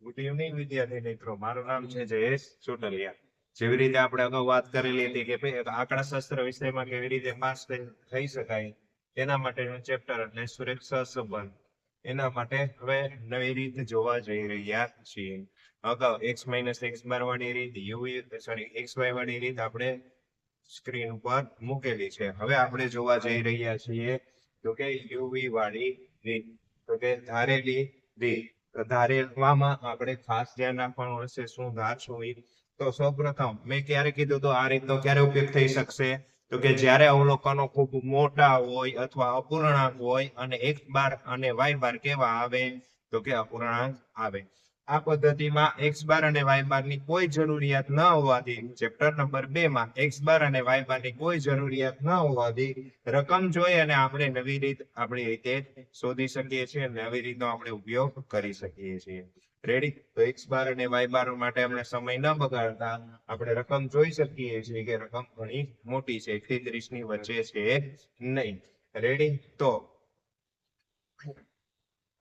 Good evening વિદ્યાર્થી મિત્રો, મારું નામ છે જયેશ ચોટલિયા. જેવી રીતે આપણે અગાઉ વાત કરેલી હતી કે આંકડાશાસ્ત્ર વિષયમાં કેવી રીતે પાસ થઈ શકાય તેના માટેનું ચેપ્ટર એટલે સુરેખા સંબંધ. એના માટે હવે નવી રીત જોવા જઈ રહ્યા છીએ. અગાઉ x - x બાર વાળી રીત, xy વાળી રીત આપણે સ્ક્રીન ઉપર મૂકેલી છે. હવે આપણે જોવા જઈ રહ્યા છીએ તો કે uv વાળી રીત, તો કે ધારેલી રીત. ધારેવામાં આપણે ખાસ ધ્યાન રાખવાનું હશે શું ધારશું. તો સૌપ્રથમ મેં ક્યારે કીધું તો આ રીતનો ક્યારે ઉપયોગ થઈ શકશે તો કે જ્યારે અવલોકનો ખૂબ મોટા હોય અથવા અપૂર્ણાંક હોય અને x બાર અને y બાર કેવા આવે તો કે અપૂર્ણાંક આવે. આ પદ્ધતિમાં x બાર અને y બાર ની કોઈ જરૂરિયાત ન હોવાથી ચેપ્ટર નંબર 2 માં x બાર અને y બાર ની કોઈ જરૂરિયાત ન હોવાથી રકમ જોઈ અને આપણે નવી રીત આપણી રીતે શોધી શકીએ છીએ, નવી રીતનો આપણે ઉપયોગ કરી શકીએ છીએ. રેડી? તો x બાર અને y બાર માટે આપણે સમય ન બગાડતા આપણે રકમ જોઈ શકીએ છીએ કે રકમ ઘણી મોટી છે, 31 ની વચ્ચે છે નહીં. રેડી? તો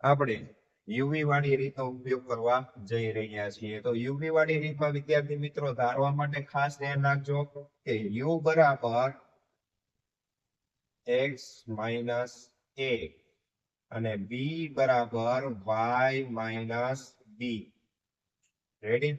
આપણે યુવી વાળી રીતનો ઉપયોગ કરવા જઈ રહ્યા છીએ. તો યુવી વાળી રીતમાં વિદ્યાર્થી મિત્રો ધારવા માટે ખાસ ધ્યાન રાખજો કે u બરાબર x - a અને b બરાબર y - b. રેડી?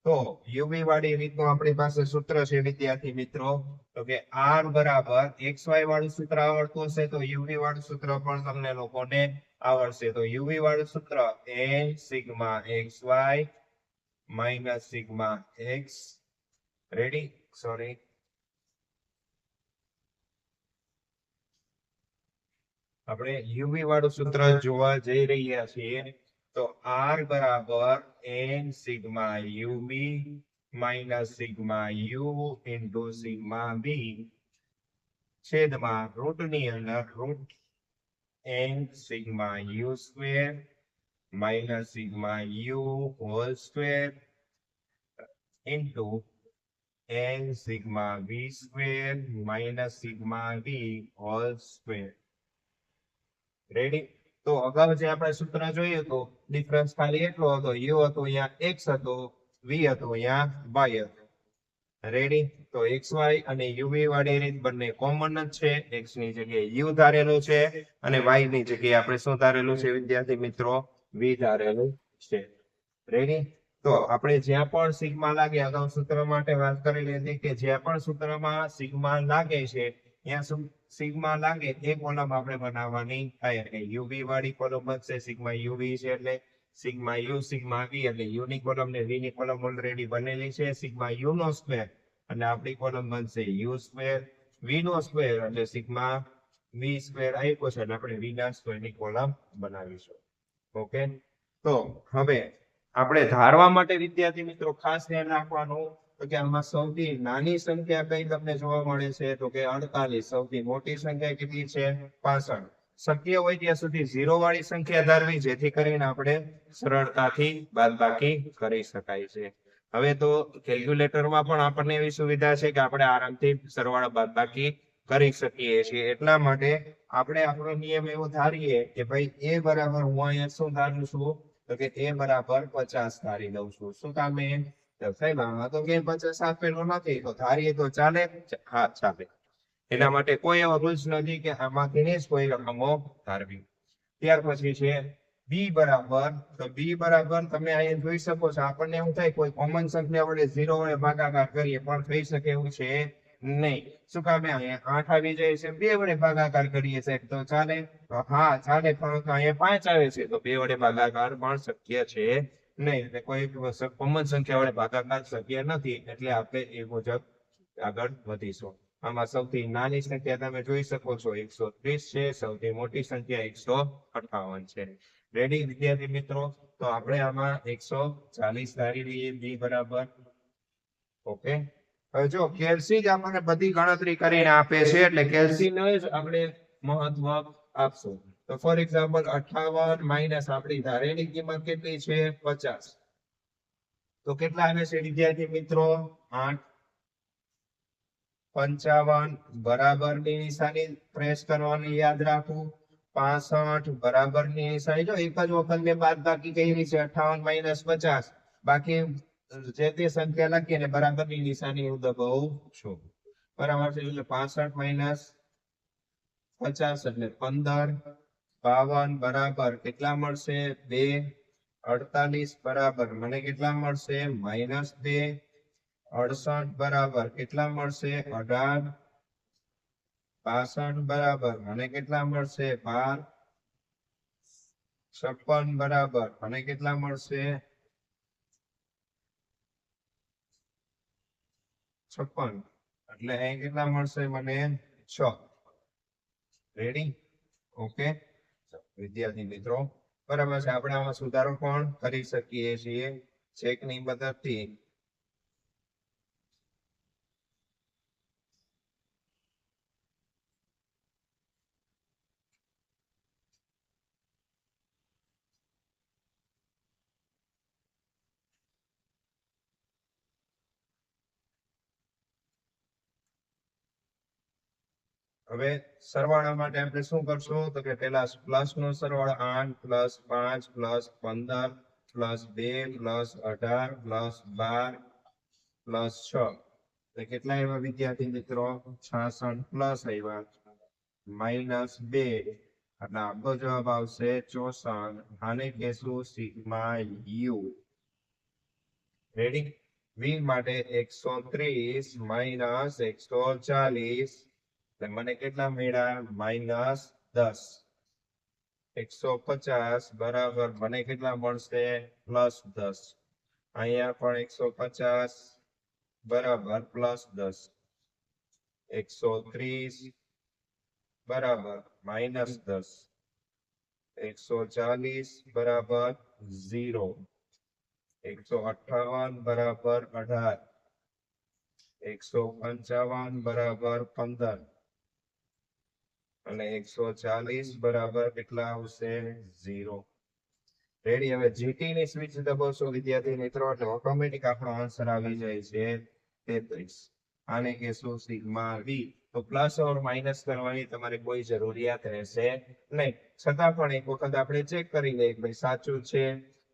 તો યુવી વાળી રીતનું આપણી પાસે સૂત્ર છે વિદ્યાર્થી મિત્રો, તો કે r બરાબર xy વાળું સૂત્ર આવડતું હશે તો યુવી વાળું સૂત્ર પણ તમને લોકોને આવડશે. તો યુવી વાળું સૂત્ર a sigma xy minus sigma x. Ready? Sorry, આપણે યુવી વાળું સૂત્ર જોવા જઈ રહ્યા છીએ. તો r બરાબર n sigma uv minus sigma u into sigma v છેદમાં રૂટની અંદર root n sigma u square minus sigma u whole square into n sigma v square minus sigma v whole square. Ready? તો અગાઉ જે આપણે સૂત્ર જોયું તો ડિફરન્સ ખાલી એટલો હતો, u હતો અહીંયા x હતો, v હતો અહીંયા y હતો. રેડી? તો xy અને uv વાળી રીત બંને કોમન જ છે. x ની જગ્યાએ u ધારેલું છે અને y ની જગ્યાએ આપણે શું ધારેલું છે વિદ્યાર્થી મિત્રો? v ધારેલું છે. રેડી? તો આપણે જ્યાં પણ સિગ્મા લાગે, અગાઉ સૂત્ર માટે વાત કરેલી હતી કે જ્યાં પણ સૂત્રમાં સિગ્મા લાગે છે ત્યાં સિગ્મા લાગે એ કોલમ આપણે બનાવવાની થાય. એટલે uv વાળી કોલમ બનશે સિગ્મા uv છે એટલે સિગ્મા u સિગ્મા v, એટલે u ની કોલમ ને v ની કોલમ ઓલરેડી બનેલી છે, સિગ્મા u નો સ્ક્વેર અને આપણી કોલમ બનશે u સ્ક્વેર, v નો સ્ક્વેર એટલે સિગ્મા v સ્ક્વેર આપ્યો છે એટલે આપણે v ના સ્ક્વેર ની કોલમ બનાવીશું. ઓકે? તો હવે આપણે ધારવા માટે વિદ્યાર્થી મિત્રો ખાસ ધ્યાન રાખવાનું તો કે આમાં સૌથી નાની સંખ્યા કઈ તમને જોવા મળે છે તો કે 48. સૌથી મોટી સંખ્યા કેટલી છે? 65. શક્ય હોય ત્યાં સુધી 0 વાળી સંખ્યા ધારવી જેથી કરીને આપણે સરળતાથી બાદબાકી કરી શકાય છે. હવે તો કેલ્ક્યુલેટરમાં પણ આપણને એવી સુવિધા છે કે આપણે આરામથી સરવાળા બાદબાકી કરી શકીએ છીએ. એટલા માટે આપણે આપણો નિયમ એવો ધારીએ કે ભાઈ a બરાબર હું અહીંયા શું ધારું છું તો કે a બરાબર 50 ધારી દઉં છું. શું કામે? તો સાહેબ આમાં તો કે 50 આપેલો નથી તો ધારીએ તો ચાલે? હા, ચાલે. એના માટે કોઈ એવો રૂલ્સ નથી કે આમાંથી જ કોઈ રકમો ધારવી. ત્યાર પછી છે b બરાબર, તો b બરાબર તમે અહીંયા જોઈ શકો છો આપણને એવું થાય કોઈ કોમન સંખ્યા વડે 0 વડે ભાગાકાર કરીએ પણ થઈ શકે એવું છે નહીં. શું કામે? અહીંયા 8 આવી જાય છે, 2 વડે ભાગાકાર કરીએ છે તો ચાલે? તો હા ચાલે, પરંતુ અહીંયા 5 આવે છે તો 2 વડે ભાગાકાર પણ શક્ય છે નહીં. એટલે કોઈ કોમન સંખ્યા વડે ભાગાકાર શક્ય નથી એટલે આપણે એ મુજબ આગળ વધીશું. આમાં સૌથી નાની સંખ્યા તમે જોઈ શકો છો 130 છે, સૌથી મોટી સંખ્યા 158 છે. રેડી વિદ્યાર્થી મિત્રો? તો આપણે આમાં 140 ધારી લઈએ b બરાબર. ઓકે? હવે જો કેલ્સી જ આપણને બધી ગણતરી કરીને આપે છે એટલે કેલ્સી ને જ આપણે મહત્વ આપશું. તો ફોર એક્ઝામ્પલ 58 માઈનસ આપણી ધારેલી કિંમત કેટલી છે? 50. તો કેટલા આવે છે વિદ્યાર્થી મિત્રો? 8. 55 બરાબર ની નિશાની પ્રેસ કરવાની યાદ રાખવું. 65 બરાબર ની નિશાની જો એક જ વખત મેં બાદબાકી કરી છે 58 - 50 બાકી જે તે સંખ્યા લખીએ ને બરાબર ની નિશાની હું દબાવું છું બરાબર છે એટલે 65 - 50 એટલે 15 52 બરાબર કેટલા મળશે 2 48 બરાબર મને કેટલા મળશે -2 68 બરાબર કેટલા મળશે 18 62 બરાબર મને કેટલા મળશે 12 56 બરાબર મને કેટલા મળશે 56 એટલે અહીં કેટલા મળશે મને 6 રેડી ઓકે વિદ્યાર્થી મિત્રો બરાબર છે આપણે આમાં સુધારો પણ કરી શકીએ છીએ ચેકની મદદથી હવે સરવાળા માટે આપણે શું કરશું તો કે પેલા પ્લસ નો સરવાળો 8 + 5 + 15 + 2 + 18 + 12 + 6 તો કેટલા આવ્યા વિદ્યાર્થી મિત્રો 66 પ્લસ આવ્યા -2 એટલે આપણો જવાબ આવશે 64 આને કહેશું સિગ્મા યુ રેડી v માટે 130 - 140 એટલે મને કેટલા મળ્યા -10 150 બરાબર મને કેટલા મળશે +10 અહીંયા પણ 150 બરાબર +10 130 બરાબર -10 140 બરાબર 0 158 બરાબર 18 155 બરાબર 15 અને 140 બરાબર કેટલા આવશે 0 રેડી હવે જીટી ની સ્વિચ દબાવશો વિદ્યાર્થી મિત્રો એટલે ઓટોમેટિક આપણો આન્સર આવી જાય છે 33 આને કહેશું સિગ્મા વી તો પ્લસ ઓર માઇનસ કરવાની તમારે કોઈ જરૂરિયાત રહેશે નહીં છતાં પણ એક વખત આપણે ચેક કરી લઈએ કે ભાઈ સાચું છે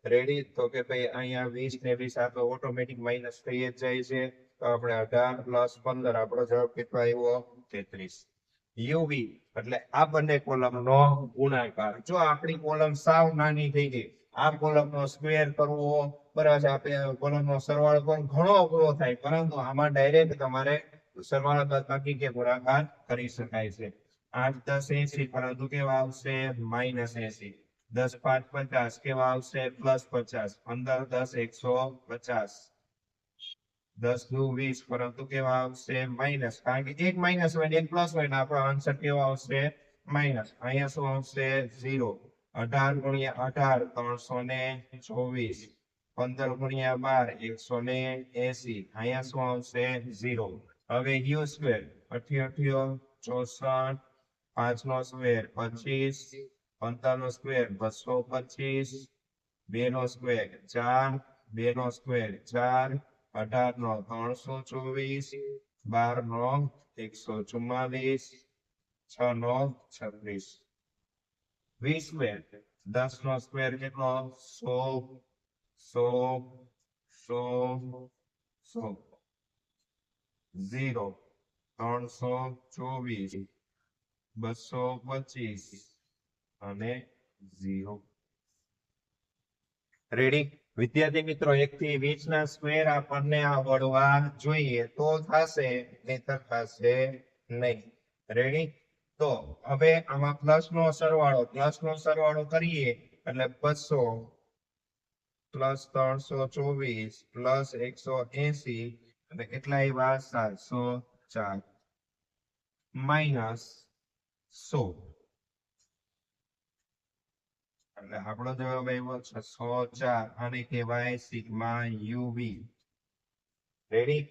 રેડી તો કે ભાઈ અહીંયા 20 ને 20 આ તો ઓટોમેટિક માઇનસ થઈ જ જાય છે તો આપણે 18 + 15 આપણો જવાબ કેટલો આવ્યો 33 યુવી એટલે આ બંને કોલમ નો ગુણાકાર જો આપણી કોલમ સાવ નાની થઈ ગઈ આ કોલમ નો સ્ક્વેર કરવો બરાબર છે આપણે કોલમ નો સરવાળો પણ ઘણો અઘરો થાય પરંતુ આમાં ડાયરેક્ટ તમારે સરવાળો બાદબાકી કે ગુણાકાર કરી શકાય છે 8 × 10 = 80 પરંતુ કેવા આવશે -80 10 × 5 = 50 કેવા આવશે +50 15 × 10 = 150 10 × 20 પરંતુ કેવા આવશે માઇનસ કારણ કે એક માઇનસ હોય ને એક પ્લસ હોય ને આપણો આન્સર કેવો આવશે માઇનસ અહીંયા શું આવશે 0 18 × 18 324 15 × 12 180 અહીંયા શું આવશે 0 હવે u સ્ક્વેર 88 64 5 નો સ્ક્વેર 25 15 નો સ્ક્વેર 225 2 નો સ્ક્વેર 4 2 નો સ્ક્વેર 4 18 નો 324 12 નો 144 6 નો 36 20 સ્ક્વેર 10 નો સ્ક્વેર કેટલો 100 100 100 100 0 324 225 અને 0 રેડી વિદ્યાર્થી મિત્રો 1 થી 20 ના સ્ક્વેર આપણને આવડવા જોઈએ તો થશે નહીતર થશે નહીં રેડી તો હવે આમાં પ્લસ નો સરવાળો કરીએ એટલે 200 + 324 + 180 અને કેટલા આવ્યા 704 -100 એટલે આપણો જવાબ આવ્યો 604 આને કહેવાય સિગ્મા યુવી રેડી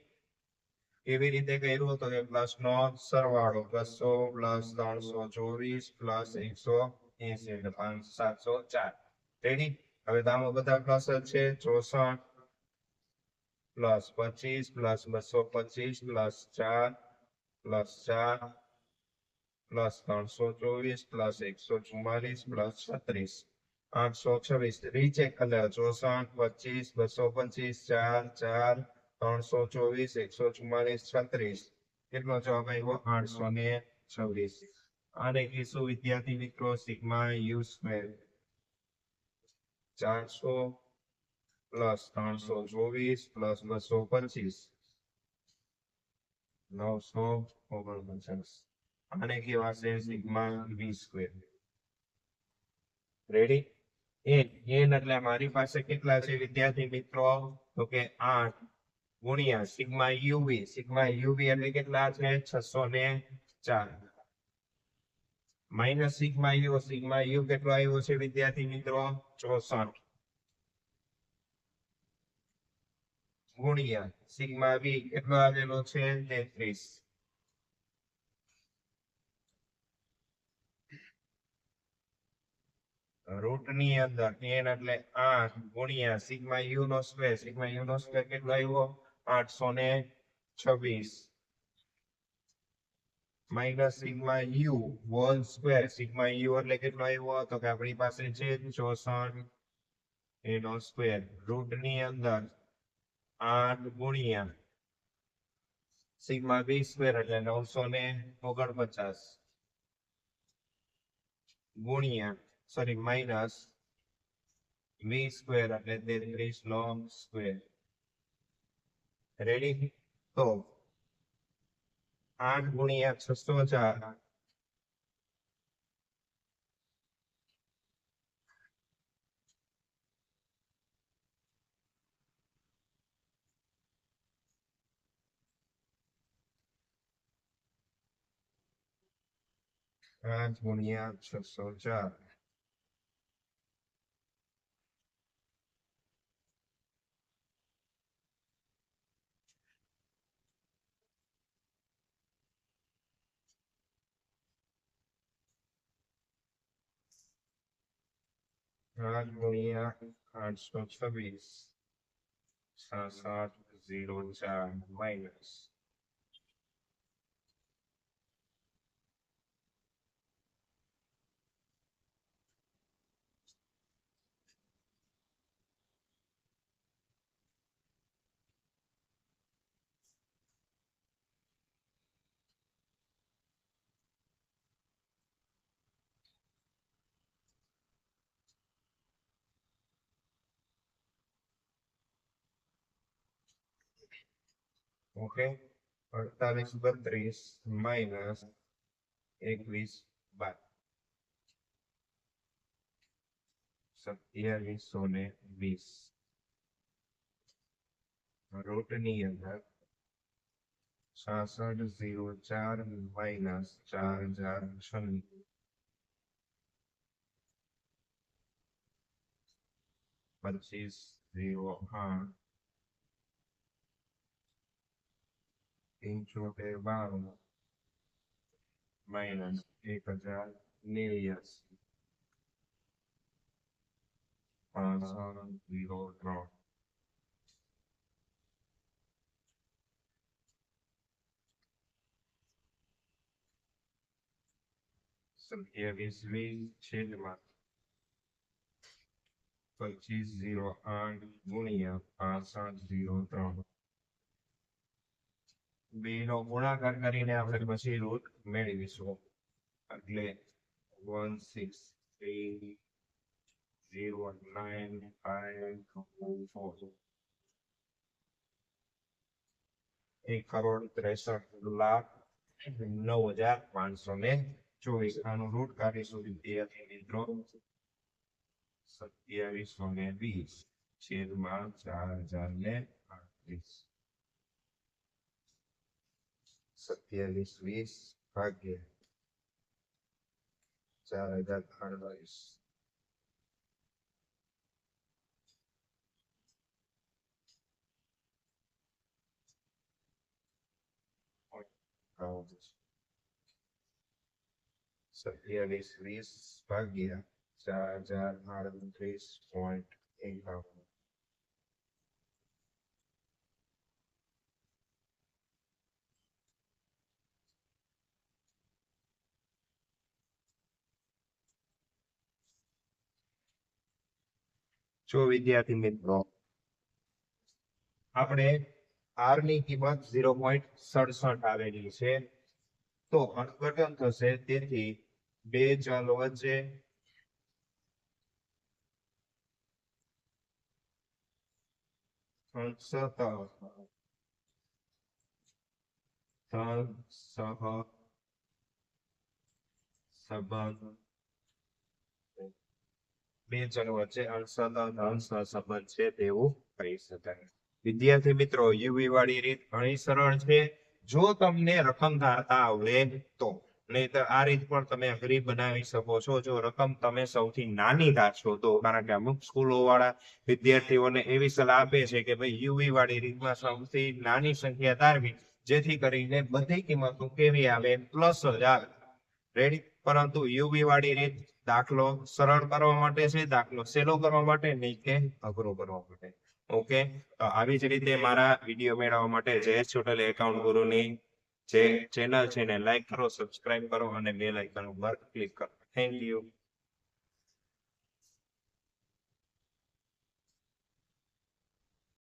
કેવી રીતે કર્યું તો કે પ્લસ નો સરવાળો 200 + 324 + 180 એટલે 704 રેડી હવે તો આમાં બધા પ્લસ જ છે 64 + 25 + 225 + 4 + 4 પ્લસ 324 પ્લસ 144 પ્લસ 36 826 રીચેક એટલે 64 25 225 4 4 324 144 36 કેટલો જવાબ આવ્યો 826 આને કહીશું વિદ્યાર્થી મિત્રો sigma u square 400 plus 324 plus 225 949 આને કહેવાશે સિગ્મા વી સ્ક્વેર રેડી એન એટલે મારી પાસે કેટલા છે વિદ્યાર્થી મિત્રો તો કે 8 ગુણ્યા સિગ્મા યુવી એટલે કેટલા છે 604 માઇનસ સિગ્મા યુ કેટલો આવ્યો છે વિદ્યાર્થી મિત્રો 64 ગુણ્યા સિગ્મા વી કેટલો આવેલો છે 33 રૂટ ની અંદર n એટલે 8 ગુણ્યા સિગ્મા યુ નો સ્ક્વેર કેટલો આવ્યો 826 minus sigma you whole square sigma you એટલે કેટલો આવ્યો તો કે આપણી પાસે છે 64 એનો સ્ક્વેર રૂટ ની અંદર 8 ગુણ્યા સિગ્મા બી સ્ક્વેર એટલે 949 ગુણ્યા માઇનસ વી સ્ક્વેર એટલે 33 નો સ્ક્વેર રેડી તો 8 ગુણ્યા 604 8 ગુણ્યા 604 8 ગુણ્યા 826 6704 માઇનસ ઓકે 48 32 માઇનસ 21 12 2720 રૂટ ની અંદર 6604 માઇનસ 4096 2508 7592 માઇનસ 1089 503 2720 છેદમાં 2508 ગુણ્યા 503 બે નો ગુણાકાર કરીને આપણે પછી રૂટ મેળવીશું એટલે 1630954 1,63,09,524 આનું રૂટ કાઢીશું વિદ્યાર્થી મિત્રો 2720 છેદમાં 4038 2720 ભાગ્યા 4038 2720 ભાગ્યા 4038.51 2720 જો વિદ્યાર્થી મિત્રો આપણે r ની કિંમત 0.67 આવેલી છે તો અર્થઘટન થશે તેથી બે ચલ વચ્ચે સંબંધ બે ચલો વચ્ચે સંબંધ છે તેવું કહી શકાય વિદ્યાર્થી મિત્રો યુવી વાળી રીત ઘણી સરળ છે જો તમને રકમ ધારતા આવડે તો નહીતર આ રીત પણ તમે અઘરી બનાવી શકો છો જો રકમ તમે સૌથી નાની ધારશો તો કારણ કે અમુક સ્કૂલો વાળા વિદ્યાર્થીઓને એવી સલાહ આપે છે કે ભાઈ યુવી વાળી રીતમાં સૌથી નાની સંખ્યા ધારવી જેથી કરીને બધી કિંમતો કેવી આવે પ્લસ જ આવે રેડી પરંતુ યુવી વાળી રીત દાખલો સરળ કરવા માટે છે દાખલો સહેલો કરવા માટે નહીં કે અઘરો કરવા માટે ઓકે તો આવી જ રીતે મારા વિડીયો મેળવવા માટે જયેશ ચોટલી એકાઉન્ટ ગુરુની જે ચેનલ છે એને લાઈક કરો સબસ્ક્રાઇબ કરો અને બેલ આઇકન ઉપર ક્લિક કરો થેન્ક યુ